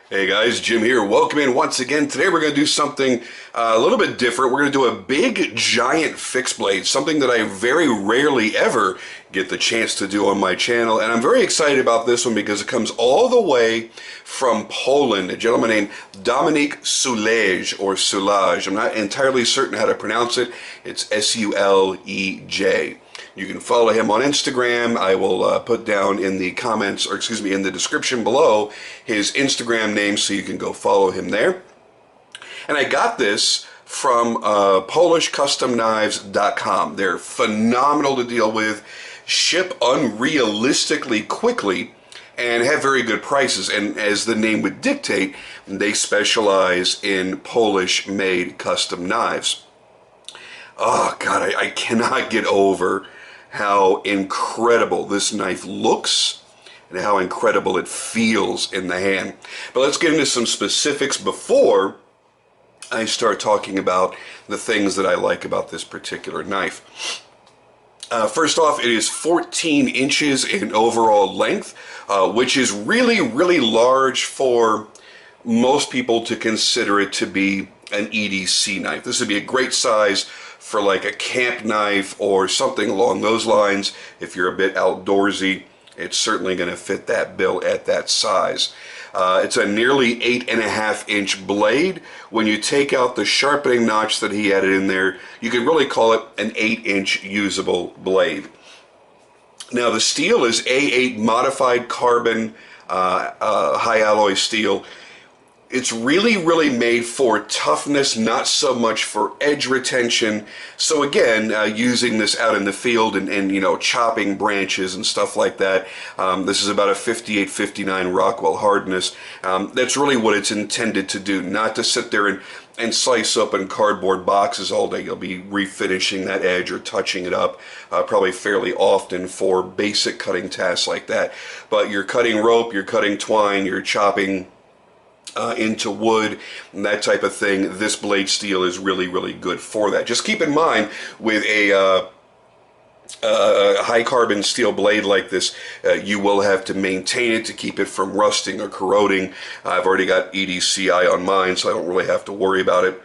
Hey guys, Jim here. Welcome in once again. Today we're going to do something a little bit different. We're going to do a big, giant fixed blade, something that I very rarely ever get the chance to do on my channel. And I'm very excited about this one because it comes all the way from Poland. A gentleman named Dominik Sulej, or Sulej. I'm not entirely certain how to pronounce it. It's S-U-L-E-J. You can follow him on Instagram. I will put down in the comments, or excuse me, in the description below, his Instagram name so you can go follow him there. And I got this from PolishCustomKnives.com. They're phenomenal to deal with, ship unrealistically quickly, and have very good prices. And as the name would dictate, they specialize in Polish-made custom knives. Oh God, I cannot get over how incredible this knife looks and how incredible it feels in the hand. But let's get into some specifics before I start talking about the things that I like about this particular knife. First off, it is 14 inches in overall length, which is really, really large for most people to consider it to be an EDC knife. This would be a great size for like a camp knife or something along those lines. If you're a bit outdoorsy, it's certainly going to fit that bill at that size. It's a nearly 8.5-inch blade. When you take out the sharpening notch that he added in there, you can really call it an 8-inch usable blade. Now the steel is A8 modified carbon high alloy steel. It's really, really made for toughness, not so much for edge retention. So again, using this out in the field and you know, chopping branches and stuff like that. This is about a 58-59 Rockwell hardness. That's really what it's intended to do, not to sit there and slice open cardboard boxes all day. You'll be refinishing that edge or touching it up probably fairly often for basic cutting tasks like that. But you're cutting rope, you're cutting twine, you're chopping into wood and that type of thing. This blade steel is really, really good for that. Just keep in mind with a high carbon steel blade like this, you will have to maintain it to keep it from rusting or corroding. I've already got EDCI on mine, so I don't really have to worry about it.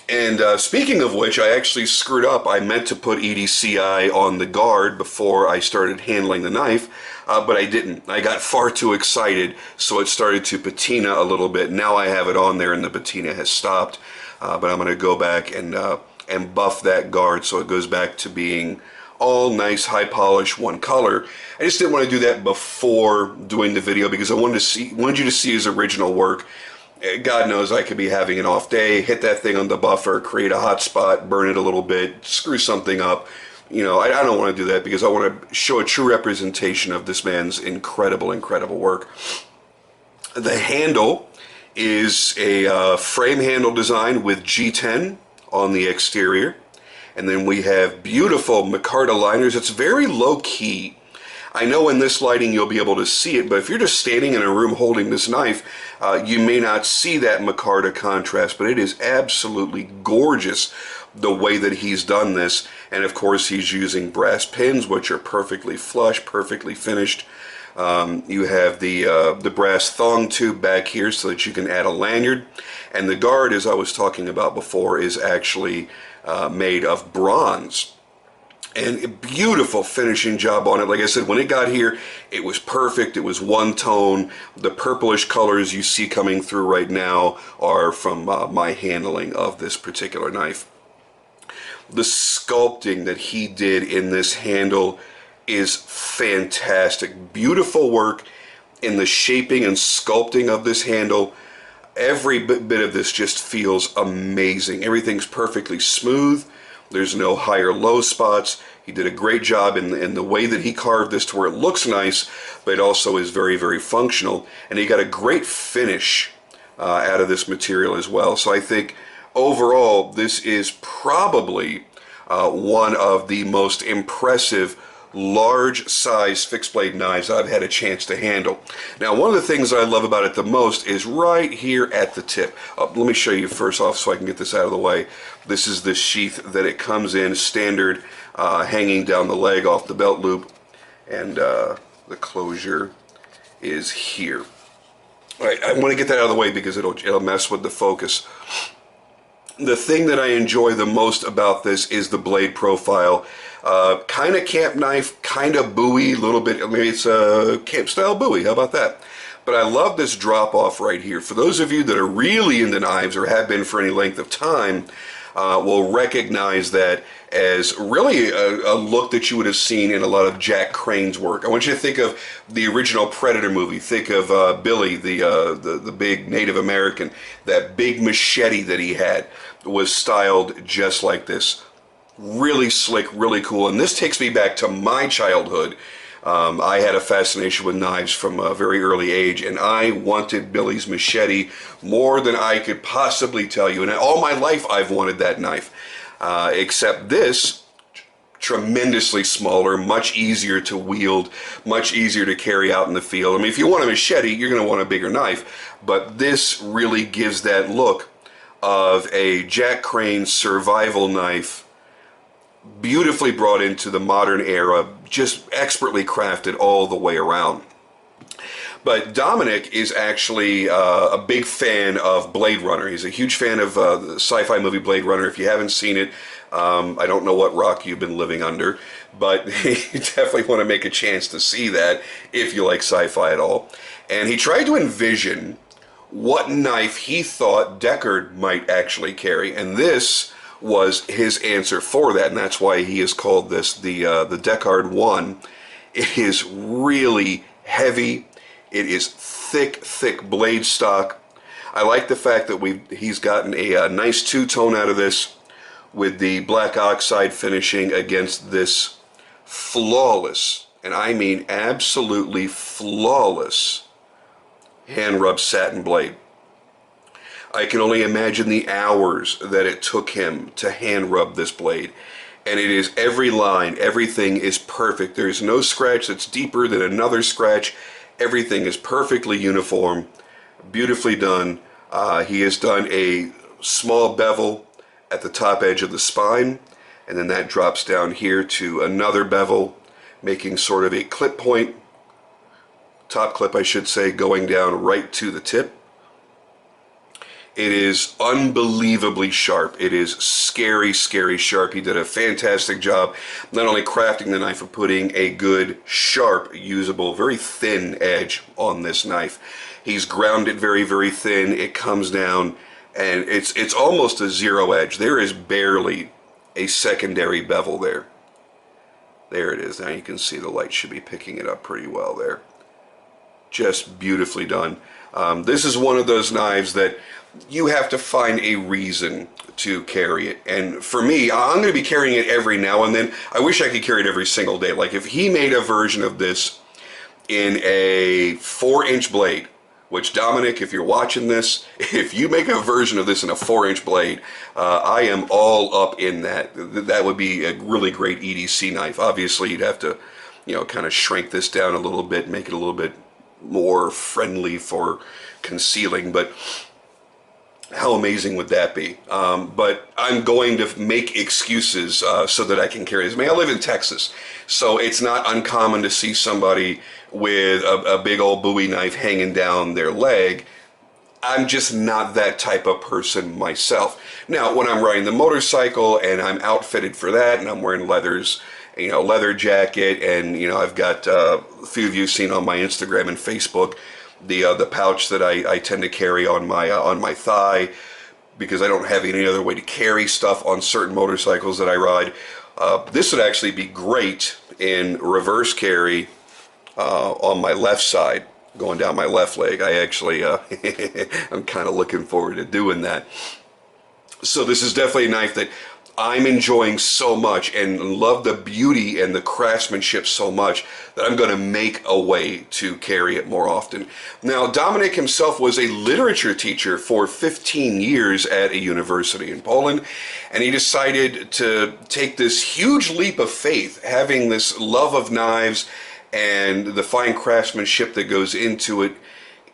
And speaking of which, I actually screwed up. I meant to put EDCI on the guard before I started handling the knife, but I didn't. I got far too excited, so it started to patina a little bit. Now I have it on there and the patina has stopped, but I'm going to go back and buff that guard so it goes back to being all nice, high polish, one color. I just didn't want to do that before doing the video because I wanted you to see his original work. God knows I could be having an off day, hit that thing on the buffer, create a hot spot, burn it a little bit, screw something up. You know, I don't want to do that because I want to show a true representation of this man's incredible, incredible work. The handle is a frame handle design with G10 on the exterior. And then we have beautiful micarta liners. It's very low key. I know in this lighting you'll be able to see it, but if you're just standing in a room holding this knife, you may not see that micarta contrast, but it is absolutely gorgeous the way that he's done this. And of course he's using brass pins, which are perfectly flush, perfectly finished. You have the brass thong tube back here so that you can add a lanyard. And the guard, as I was talking about before, is actually made of bronze. And a beautiful finishing job on it. Like I said, when it got here, it was perfect. It was one tone. The purplish colors you see coming through right now are from my handling of this particular knife. The sculpting that he did in this handle is fantastic. Beautiful work in the shaping and sculpting of this handle. Every bit of this just feels amazing. Everything's perfectly smooth. There's no high or low spots. He did a great job in the way that he carved this to where it looks nice, but it also is very, very functional. And he got a great finish out of this material as well. So I think overall, this is probably one of the most impressive large size fixed blade knives I've had a chance to handle. Now, one of the things I love about it the most is right here at the tip. Let me show you first off so I can get this out of the way. This is the sheath that it comes in standard, hanging down the leg off the belt loop, and the closure is here. All right, I want to get that out of the way because it'll mess with the focus. The thing that I enjoy the most about this is the blade profile. Kind of camp knife, kind of bowie, a little bit, maybe it's a camp style bowie, how about that? But I love this drop off right here. For those of you that are really into knives or have been for any length of time, will recognize that as really a look that you would have seen in a lot of Jack Crane's work. I want you to think of the original Predator movie. Think of Billy, the big Native American. That big machete that he had was styled just like this. Really slick, really cool. And this takes me back to my childhood. I had a fascination with knives from a very early age, and I wanted Billy's machete more than I could possibly tell you. And all my life I've wanted that knife, except this, tremendously smaller, much easier to wield, much easier to carry out in the field. I mean, if you want a machete, you're going to want a bigger knife, but this really gives that look of a Jack Crane survival knife, beautifully brought into the modern era, just expertly crafted all the way around. But Dominik is actually a big fan of Blade Runner. He's a huge fan of the sci-fi movie Blade Runner. If you haven't seen it, I don't know what rock you've been living under, but you definitely want to make a chance to see that if you like sci-fi at all. And he tried to envision what knife he thought Deckard might actually carry, and this was his answer for that, and that's why he has called this the Deckard 1. It is really heavy. It is thick blade stock. I like the fact that he's gotten a nice two-tone out of this with the black oxide finishing against this flawless, and I mean absolutely flawless, hand-rubbed satin blade. I can only imagine the hours that it took him to hand rub this blade. And it is every line, everything is perfect. There is no scratch that's deeper than another scratch. Everything is perfectly uniform, beautifully done. He has done a small bevel at the top edge of the spine, and then that drops down here to another bevel, making sort of a clip point, top clip I should say, going down right to the tip. It is unbelievably sharp. It is scary sharp. He did a fantastic job not only crafting the knife, but putting a good, sharp, usable, very thin edge on this knife. He's ground it very thin. It comes down, and it's almost a zero edge. There is barely a secondary bevel there. There it is. Now you can see the light should be picking it up pretty well there. Just beautifully done. This is one of those knives that you have to find a reason to carry it. And for me, I'm going to be carrying it every now and then. I wish I could carry it every single day. Like if he made a version of this in a 4-inch blade, which Dominik, if you're watching this, if you make a version of this in a 4-inch blade, I am all up in that. That would be a really great EDC knife. Obviously, you'd have to, kind of shrink this down a little bit, make it a little bit more friendly for concealing, but how amazing would that be? But I'm going to make excuses so that I can carry this. I mean, I live in Texas, so it's not uncommon to see somebody with a big old Bowie knife hanging down their leg. I'm just not that type of person myself. Now, when I'm riding the motorcycle and I'm outfitted for that, and I'm wearing leathers, leather jacket, and I've got a few of you seen on my Instagram and Facebook the pouch that I tend to carry on my thigh, because I don't have any other way to carry stuff on certain motorcycles that I ride. This would actually be great in reverse carry on my left side, going down my left leg. I actually I'm kind of looking forward to doing that. So this is definitely a knife that I'm enjoying so much and love the beauty and the craftsmanship so much that I'm going to make a way to carry it more often. Now, Dominik himself was a literature teacher for 15 years at a university in Poland, and he decided to take this huge leap of faith, having this love of knives and the fine craftsmanship that goes into it.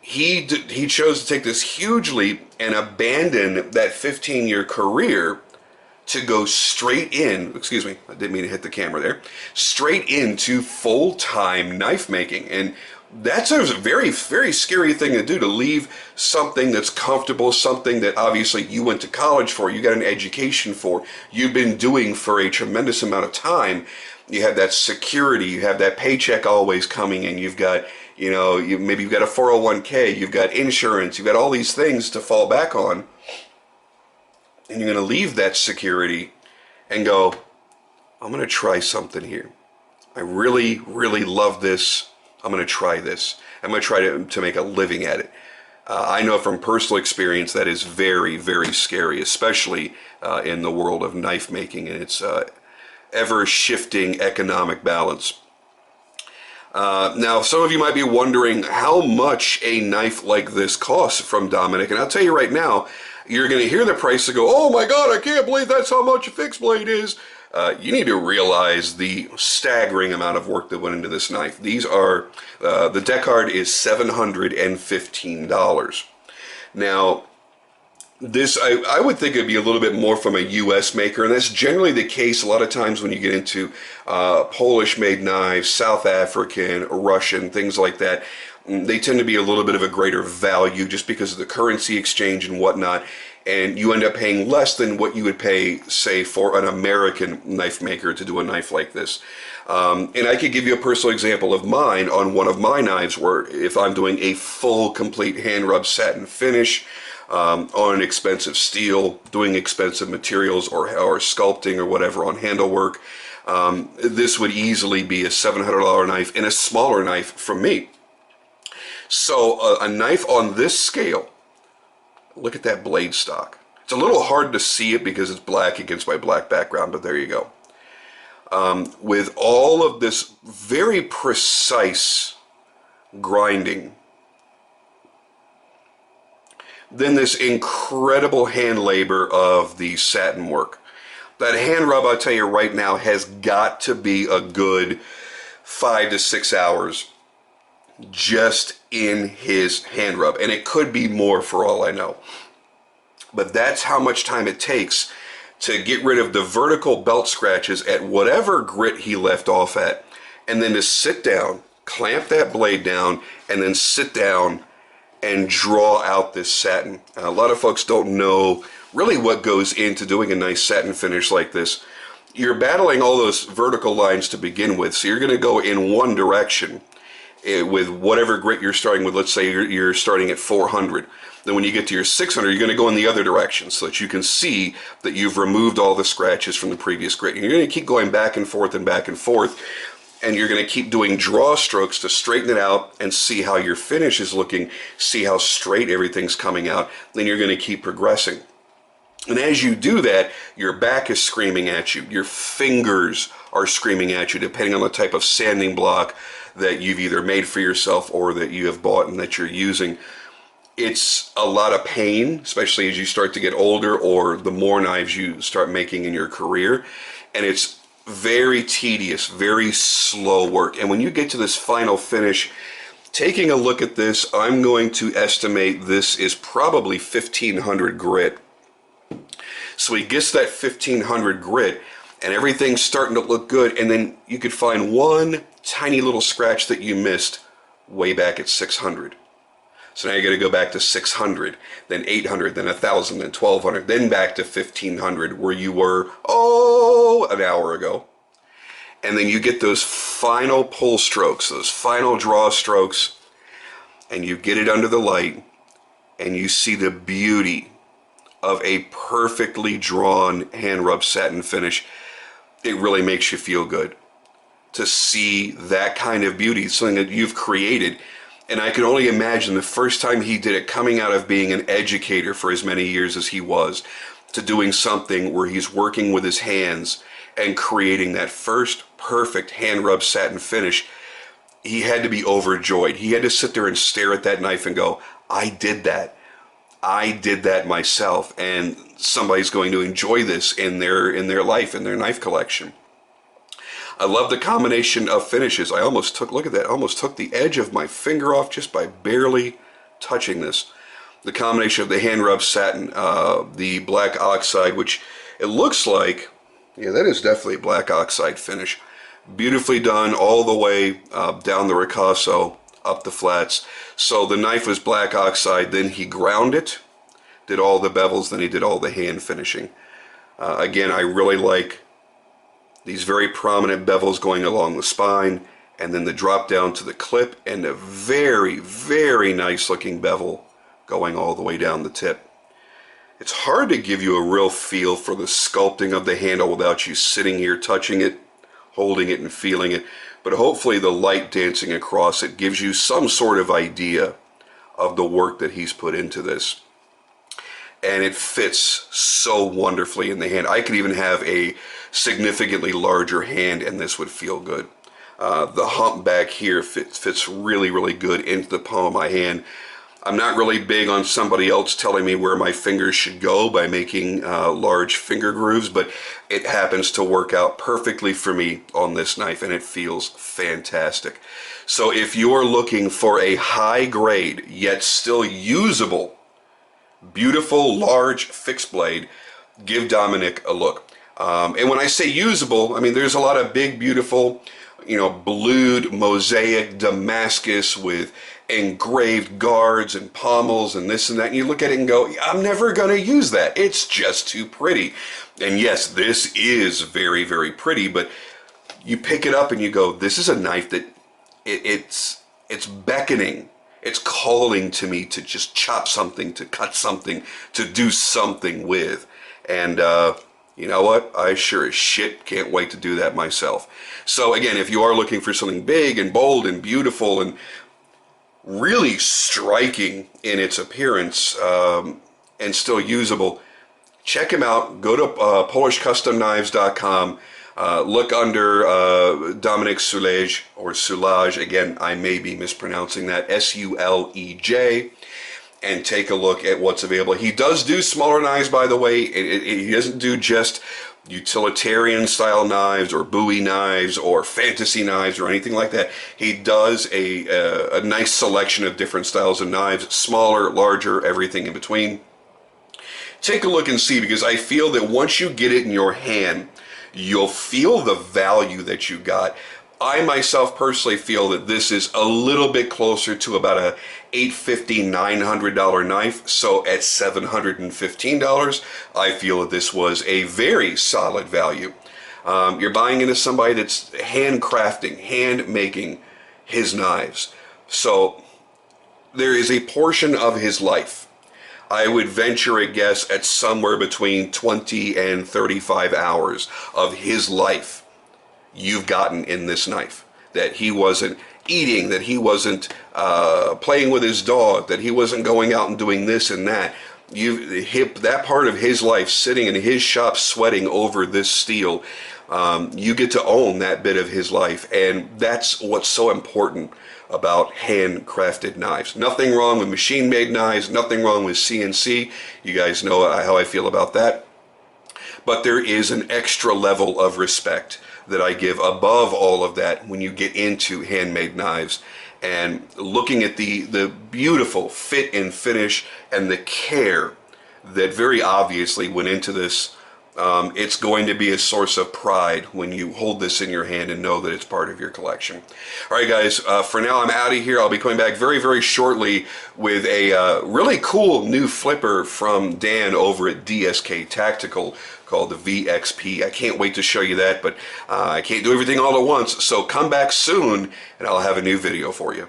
He chose to take this huge leap and abandon that 15-year career to go straight in, excuse me, I didn't mean to hit the camera there, straight into full-time knife making. And that's a very, very scary thing to do, to leave something that's comfortable, something that obviously you went to college for, you got an education for, you've been doing for a tremendous amount of time. You have that security, you have that paycheck always coming in, you've got, you know, maybe you've got a 401k, you've got insurance, you've got all these things to fall back on. And you're going to leave that security and go, I'm going to try something here. I really, really love this. I'm going to try this. I'm going to try to make a living at it. I know from personal experience that is very, very scary, especially in the world of knife making and its ever-shifting economic balance. Now, some of you might be wondering how much a knife like this costs from Dominik, and I'll tell you right now, you're going to hear the price and go, oh my God, I can't believe that's how much a fixed blade is. You need to realize the staggering amount of work that went into this knife. These are, the Deckard is $715. Now, this, I would think it'd be a little bit more from a U.S. maker, and that's generally the case a lot of times when you get into Polish-made knives, South African, Russian, things like that. They tend to be a little bit of a greater value just because of the currency exchange and whatnot, and you end up paying less than what you would pay, say, for an American knife maker to do a knife like this. And I could give you a personal example of mine on one of my knives where if I'm doing a full, complete hand-rub satin finish, on an expensive steel, doing expensive materials or sculpting or whatever on handle work, this would easily be a $700 knife and a smaller knife from me. So a knife on this scale, look at that blade stock. It's a little hard to see it because it's black against my black background, but there you go. With all of this very precise grinding, then this incredible hand labor of the satin work. That hand rub, I'll tell you right now, has got to be a good 5 to 6 hours just in his hand rub. And it could be more for all I know. But that's how much time it takes to get rid of the vertical belt scratches at whatever grit he left off at. And then to sit down, clamp that blade down, and then sit down and draw out this satin. A lot of folks don't know really what goes into doing a nice satin finish like this. You're battling all those vertical lines to begin with, so you're going to go in one direction with whatever grit you're starting with. Let's say you're starting at 400. Then when you get to your 600, you're going to go in the other direction so that you can see that you've removed all the scratches from the previous grit. And you're going to keep going back and forth and back and forth, and you're going to keep doing draw strokes to straighten it out and see how your finish is looking, see how straight everything's coming out. Then you're going to keep progressing. And as you do that, your back is screaming at you. Your fingers are screaming at you, depending on the type of sanding block that you've either made for yourself or that you have bought and that you're using. It's a lot of pain, especially as you start to get older or the more knives you start making in your career. And it's very tedious, very slow work. And when you get to this final finish, taking a look at this, I'm going to estimate this is probably 1500 grit. So he gets that 1500 grit and everything's starting to look good, and then you could find one tiny little scratch that you missed way back at 600. So now you got to go back to 600, then 800, then 1,000, then 1,200, then back to 1,500 where you were, an hour ago. And then you get those final pull strokes, those final draw strokes, and you get it under the light, and you see the beauty of a perfectly drawn hand rub satin finish. It really makes you feel good to see that kind of beauty, something that you've created. And I can only imagine the first time he did it, coming out of being an educator for as many years as he was, to doing something where he's working with his hands and creating that first perfect hand rub satin finish. He had to be overjoyed. He had to sit there and stare at that knife and go, I did that. I did that myself, and somebody's going to enjoy this in their life, in their knife collection. I love the combination of finishes. I almost took, look at that, almost took the edge of my finger off just by barely touching this. The combination of the hand rub satin, the black oxide, which it looks like, yeah, that is definitely black oxide finish. Beautifully done all the way down the ricasso, up the flats. So the knife was black oxide, then he ground it, did all the bevels, then he did all the hand finishing. Again, I really like these very prominent bevels going along the spine, and then the drop down to the clip, and a very, very nice looking bevel going all the way down the tip. It's hard to give you a real feel for the sculpting of the handle without you sitting here touching it, holding it and feeling it, but hopefully the light dancing across it gives you some sort of idea of the work that he's put into this. And it fits so wonderfully in the hand. I could even have a significantly larger hand and this would feel good. The hump back here fits really, really good into the palm of my hand. I'm not really big on somebody else telling me where my fingers should go by making large finger grooves, but it happens to work out perfectly for me on this knife, and it feels fantastic. So if you're looking for a high grade, yet still usable, beautiful, large fixed blade, give Dominik a look. And when I say usable, I mean there's a lot of big, beautiful, you know, blued mosaic Damascus with engraved guards and pommels and this and that, and you look at it and go, I'm never going to use that. It's just too pretty. And yes, this is very, very pretty, but you pick it up and you go, this is a knife that it's beckoning. It's calling to me to just chop something, to cut something, to do something with. And you know what? I sure as shit can't wait to do that myself. So again, if you are looking for something big and bold and beautiful and really striking in its appearance and still usable, check him out. Go to PolishCustomKnives.com. Look under Dominik Sulej, or Sulej, again, I may be mispronouncing that, S-U-L-E-J, and take a look at what's available. He does do smaller knives, by the way. He doesn't do just utilitarian style knives or Bowie knives or fantasy knives or anything like that. He does a nice selection of different styles of knives, smaller, larger, everything in between. Take a look and see, because I feel that once you get it in your hand, you'll feel the value that you got. I myself personally feel that this is a little bit closer to about a $850, $900 knife. So at $715, I feel that this was a very solid value. You're buying into somebody that's handcrafting, hand making his knives. So there is a portion of his life, I would venture a guess at somewhere between 20 and 35 hours of his life you've gotten in this knife. That he wasn't eating, that he wasn't playing with his dog, that he wasn't going out and doing this and that. That part of his life sitting in his shop sweating over this steel, you get to own that bit of his life, and that's what's so important about handcrafted knives. Nothing wrong with machine-made knives, nothing wrong with CNC. You guys know how I feel about that. But there is an extra level of respect that I give above all of that when you get into handmade knives, and looking at the beautiful fit and finish and the care that very obviously went into this. It's going to be a source of pride when you hold this in your hand and know that it's part of your collection. All right, guys, for now I'm out of here. I'll be coming back very, very shortly with a really cool new flipper from Dan over at DSK Tactical called the VXP. I can't wait to show you that, but I can't do everything all at once. So come back soon and I'll have a new video for you.